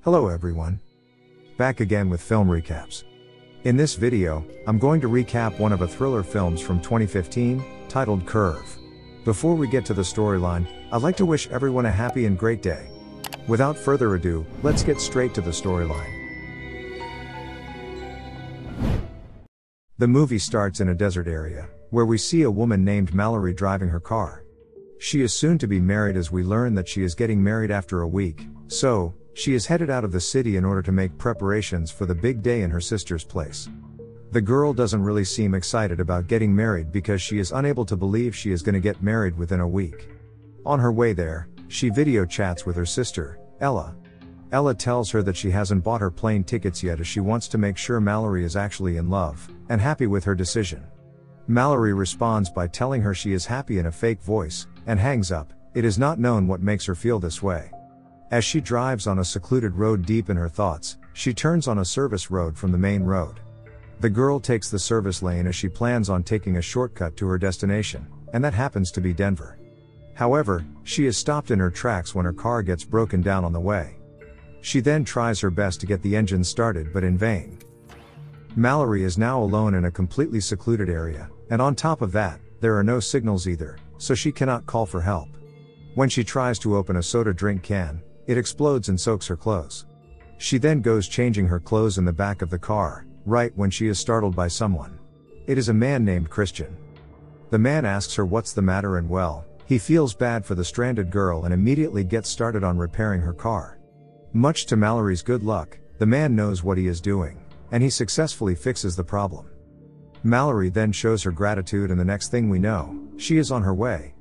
Hello everyone. Back again with film recaps. In this video, I'm going to recap one of a thriller films from 2015, titled Curve. Before we get to the storyline, I'd like to wish everyone a happy and great day. Without further ado, let's get straight to the storyline. The movie starts in a desert area, where we see a woman named Mallory driving her car. She is soon to be married as we learn that she is getting married after a week, so she is headed out of the city in order to make preparations for the big day in her sister's place. The girl doesn't really seem excited about getting married because she is unable to believe she is going to get married within a week. On her way there, she video chats with her sister, Ella. Ella tells her that she hasn't bought her plane tickets yet as she wants to make sure Mallory is actually in love, and happy with her decision. Mallory responds by telling her she is happy in a fake voice, and hangs up. It is not known what makes her feel this way. As she drives on a secluded road deep in her thoughts, she turns on a service road from the main road. The girl takes the service lane as she plans on taking a shortcut to her destination, and that happens to be Denver. However, she is stopped in her tracks when her car gets broken down on the way. She then tries her best to get the engine started but in vain. Mallory is now alone in a completely secluded area, and on top of that, there are no signals either, so she cannot call for help. When she tries to open a soda drink can, it explodes and soaks her clothes. She then goes changing her clothes in the back of the car, right when she is startled by someone. It is a man named Christian. The man asks her what's the matter and he feels bad for the stranded girl and immediately gets started on repairing her car. Much to Mallory's good luck, the man knows what he is doing, and he successfully fixes the problem. Mallory then shows her gratitude and the next thing we know, she is on her way.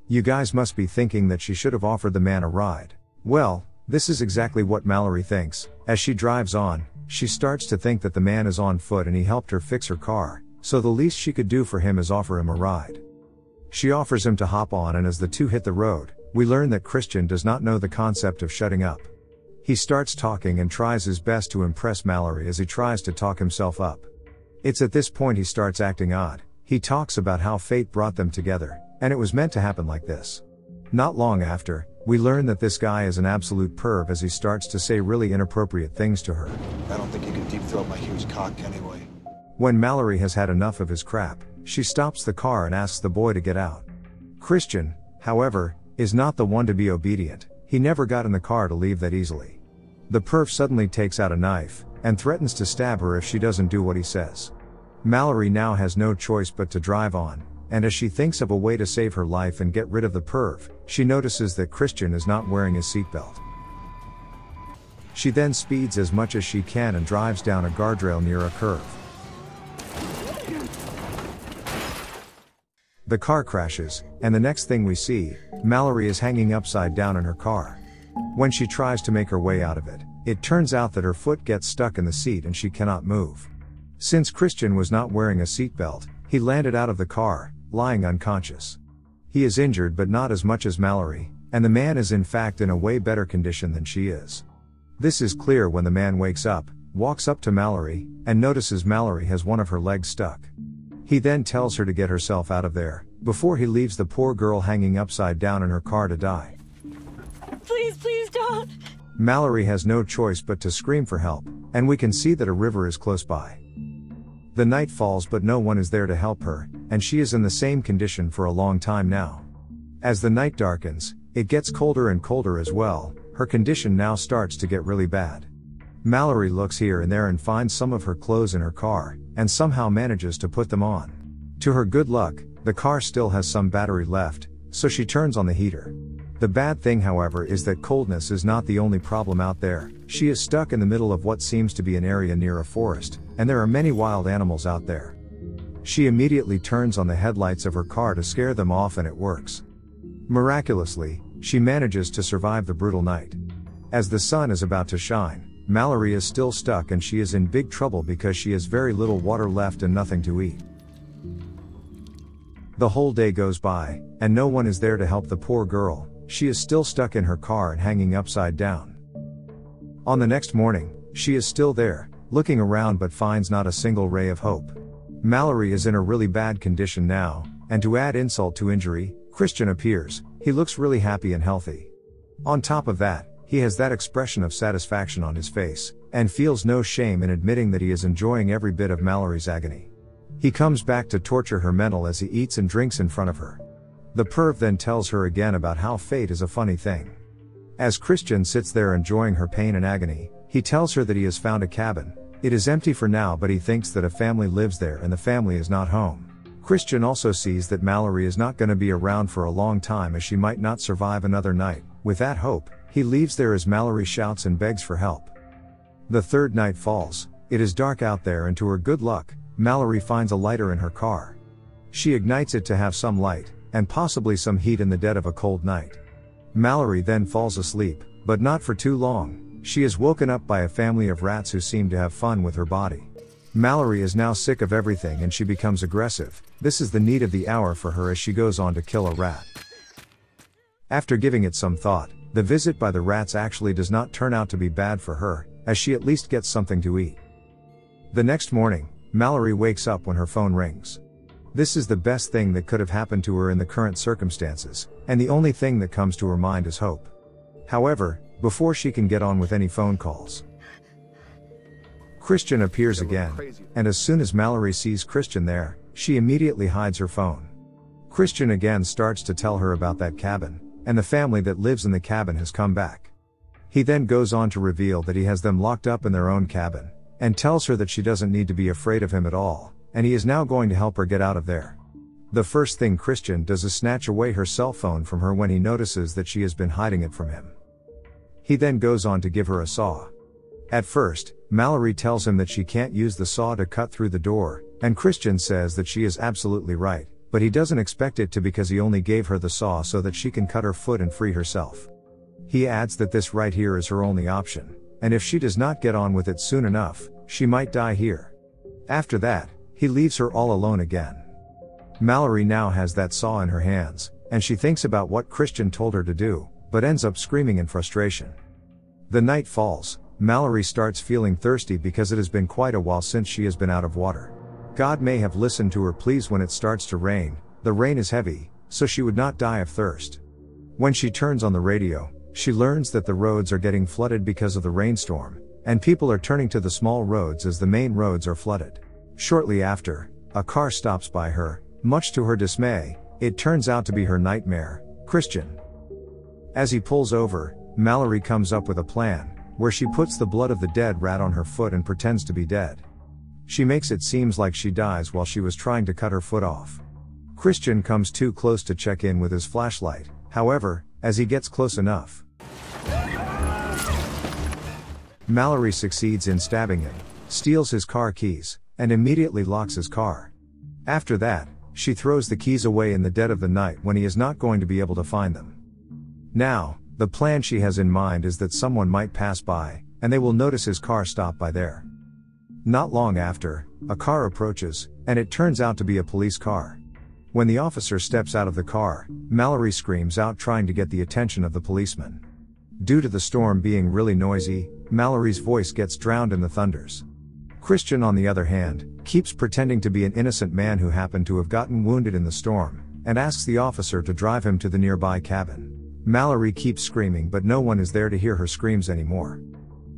You guys must be thinking that she should have offered the man a ride. Well, this is exactly what Mallory thinks. As she drives on, she starts to think that the man is on foot and he helped her fix her car, so the least she could do for him is offer him a ride. She offers him to hop on, and as the two hit the road, we learn that Christian does not know the concept of shutting up. He starts talking and tries his best to impress Mallory as he tries to talk himself up. It's at this point he starts acting odd. He talks about how fate brought them together, and it was meant to happen like this. Not long after, we learn that this guy is an absolute perv as he starts to say really inappropriate things to her. I don't think you can deep throat my huge cock anyway. When Mallory has had enough of his crap, she stops the car and asks the boy to get out. Christian, however, is not the one to be obedient. He never got in the car to leave that easily. The perv suddenly takes out a knife, and threatens to stab her if she doesn't do what he says. Mallory now has no choice but to drive on, and as she thinks of a way to save her life and get rid of the perv, she notices that Christian is not wearing his seatbelt. She then speeds as much as she can and drives down a guardrail near a curve. The car crashes, and the next thing we see, Mallory is hanging upside down in her car. When she tries to make her way out of it, it turns out that her foot gets stuck in the seat and she cannot move. Since Christian was not wearing a seatbelt, he landed out of the car, lying unconscious. He is injured but not as much as Mallory, and the man is in fact in a way better condition than she is. This is clear when the man wakes up, walks up to Mallory, and notices Mallory has one of her legs stuck. He then tells her to get herself out of there, before he leaves the poor girl hanging upside down in her car to die. Please don't. Mallory has no choice but to scream for help, and we can see that a river is close by. The night falls but no one is there to help her, and she is in the same condition for a long time now. As the night darkens, it gets colder and colder as well. Her condition now starts to get really bad. Mallory looks here and there and finds some of her clothes in her car, and somehow manages to put them on. To her good luck, the car still has some battery left, so she turns on the heater. The bad thing, however, is that coldness is not the only problem out there. She is stuck in the middle of what seems to be an area near a forest, and there are many wild animals out there. She immediately turns on the headlights of her car to scare them off, and it works. Miraculously, she manages to survive the brutal night. As the sun is about to shine, Mallory is still stuck and she is in big trouble because she has very little water left and nothing to eat. The whole day goes by, and no one is there to help the poor girl. She is still stuck in her car and hanging upside down. On the next morning, she is still there, looking around but finds not a single ray of hope. Mallory is in a really bad condition now, and to add insult to injury, Christian appears. He looks really happy and healthy. On top of that, he has that expression of satisfaction on his face, and feels no shame in admitting that he is enjoying every bit of Mallory's agony. He comes back to torture her mental as he eats and drinks in front of her. The perv then tells her again about how fate is a funny thing. As Christian sits there enjoying her pain and agony, he tells her that he has found a cabin. It is empty for now, but he thinks that a family lives there and the family is not home. Christian also sees that Mallory is not going to be around for a long time as she might not survive another night. With that hope, he leaves there as Mallory shouts and begs for help. The third night falls. It is dark out there, and to her good luck, Mallory finds a lighter in her car. She ignites it to have some light, and possibly some heat in the dead of a cold night. Mallory then falls asleep, but not for too long. She is woken up by a family of rats who seem to have fun with her body. Mallory is now sick of everything and she becomes aggressive. This is the need of the hour for her as she goes on to kill a rat. After giving it some thought, the visit by the rats actually does not turn out to be bad for her, as she at least gets something to eat. The next morning, Mallory wakes up when her phone rings. This is the best thing that could have happened to her in the current circumstances, and the only thing that comes to her mind is hope. However, before she can get on with any phone calls, Christian appears again, and as soon as Mallory sees Christian there, she immediately hides her phone. Christian again starts to tell her about that cabin, and the family that lives in the cabin has come back. He then goes on to reveal that he has them locked up in their own cabin, and tells her that she doesn't need to be afraid of him at all, and he is now going to help her get out of there. The first thing Christian does is snatch away her cell phone from her when he notices that she has been hiding it from him. He then goes on to give her a saw. At first, Mallory tells him that she can't use the saw to cut through the door, and Christian says that she is absolutely right, but he doesn't expect it to because he only gave her the saw so that she can cut her foot and free herself. He adds that this right here is her only option, and if she does not get on with it soon enough, she might die here. After that, he leaves her all alone again. Mallory now has that saw in her hands, and she thinks about what Christian told her to do, but ends up screaming in frustration. The night falls. Mallory starts feeling thirsty because it has been quite a while since she has been out of water. God may have listened to her pleas when it starts to rain. The rain is heavy, so she would not die of thirst. When she turns on the radio, she learns that the roads are getting flooded because of the rainstorm, and people are turning to the small roads as the main roads are flooded. Shortly after, a car stops by her. Much to her dismay, it turns out to be her nightmare, Christian. As he pulls over, Mallory comes up with a plan, where she puts the blood of the dead rat on her foot and pretends to be dead. She makes it seems like she dies while she was trying to cut her foot off. Christian comes too close to check in with his flashlight. However, as he gets close enough, Mallory succeeds in stabbing him, steals his car keys, and immediately locks his car. After that, she throws the keys away in the dead of the night when he is not going to be able to find them. Now, the plan she has in mind is that someone might pass by, and they will notice his car stop by there. Not long after, a car approaches, and it turns out to be a police car. When the officer steps out of the car, Mallory screams out trying to get the attention of the policeman. Due to the storm being really noisy, Mallory's voice gets drowned in the thunders. Christian, on the other hand, keeps pretending to be an innocent man who happened to have gotten wounded in the storm, and asks the officer to drive him to the nearby cabin. Mallory keeps screaming, but no one is there to hear her screams anymore.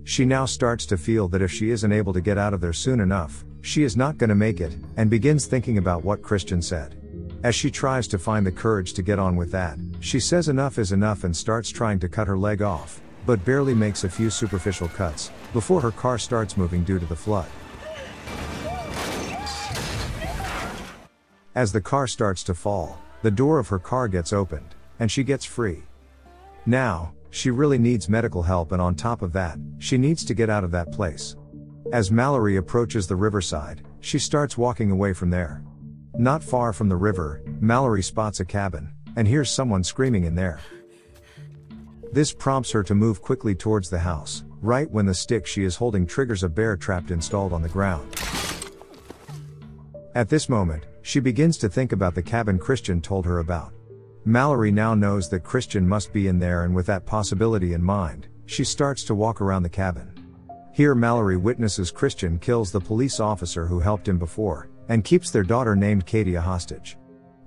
She now starts to feel that if she isn't able to get out of there soon enough, she is not going to make it, and begins thinking about what Christian said. As she tries to find the courage to get on with that, she says enough is enough and starts trying to cut her leg off, but barely makes a few superficial cuts, before her car starts moving due to the flood. As the car starts to fall, the door of her car gets opened, and she gets free. Now, she really needs medical help, and on top of that, she needs to get out of that place. As Mallory approaches the riverside, she starts walking away from there. Not far from the river, Mallory spots a cabin, and hears someone screaming in there. This prompts her to move quickly towards the house. Right when the stick she is holding triggers a bear trap installed on the ground. At this moment, she begins to think about the cabin Christian told her about. Mallory now knows that Christian must be in there, and with that possibility in mind, she starts to walk around the cabin. Here Mallory witnesses Christian kills the police officer who helped him before, and keeps their daughter named Katie a hostage.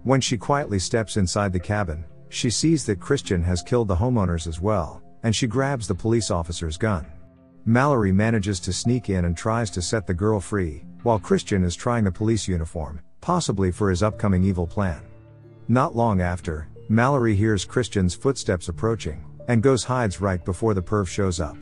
When she quietly steps inside the cabin, she sees that Christian has killed the homeowners as well, and she grabs the police officer's gun. Mallory manages to sneak in and tries to set the girl free, while Christian is trying the police uniform, possibly for his upcoming evil plan. Not long after, Mallory hears Christian's footsteps approaching, and goes hides right before the perv shows up.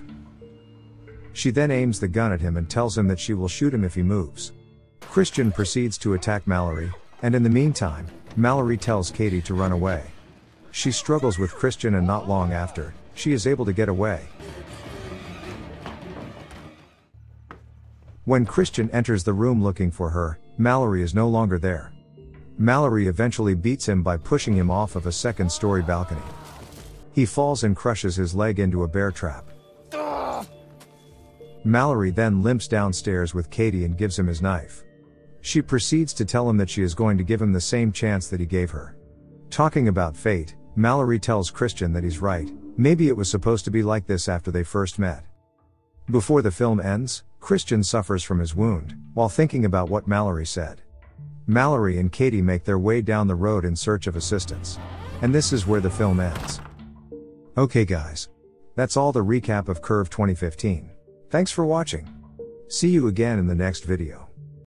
She then aims the gun at him and tells him that she will shoot him if he moves. Christian proceeds to attack Mallory, and in the meantime, Mallory tells Katie to run away. She struggles with Christian, and not long after, she is able to get away. When Christian enters the room looking for her, Mallory is no longer there. Mallory eventually beats him by pushing him off of a second-story balcony. He falls and crushes his leg into a bear trap. Mallory then limps downstairs with Katie and gives him his knife. She proceeds to tell him that she is going to give him the same chance that he gave her. Talking about fate, Mallory tells Christian that he's right, maybe it was supposed to be like this after they first met. Before the film ends, Christian suffers from his wound, while thinking about what Mallory said. Mallory and Katie make their way down the road in search of assistance. And this is where the film ends. Okay guys. That's all the recap of Curve 2015. Thanks for watching. See you again in the next video.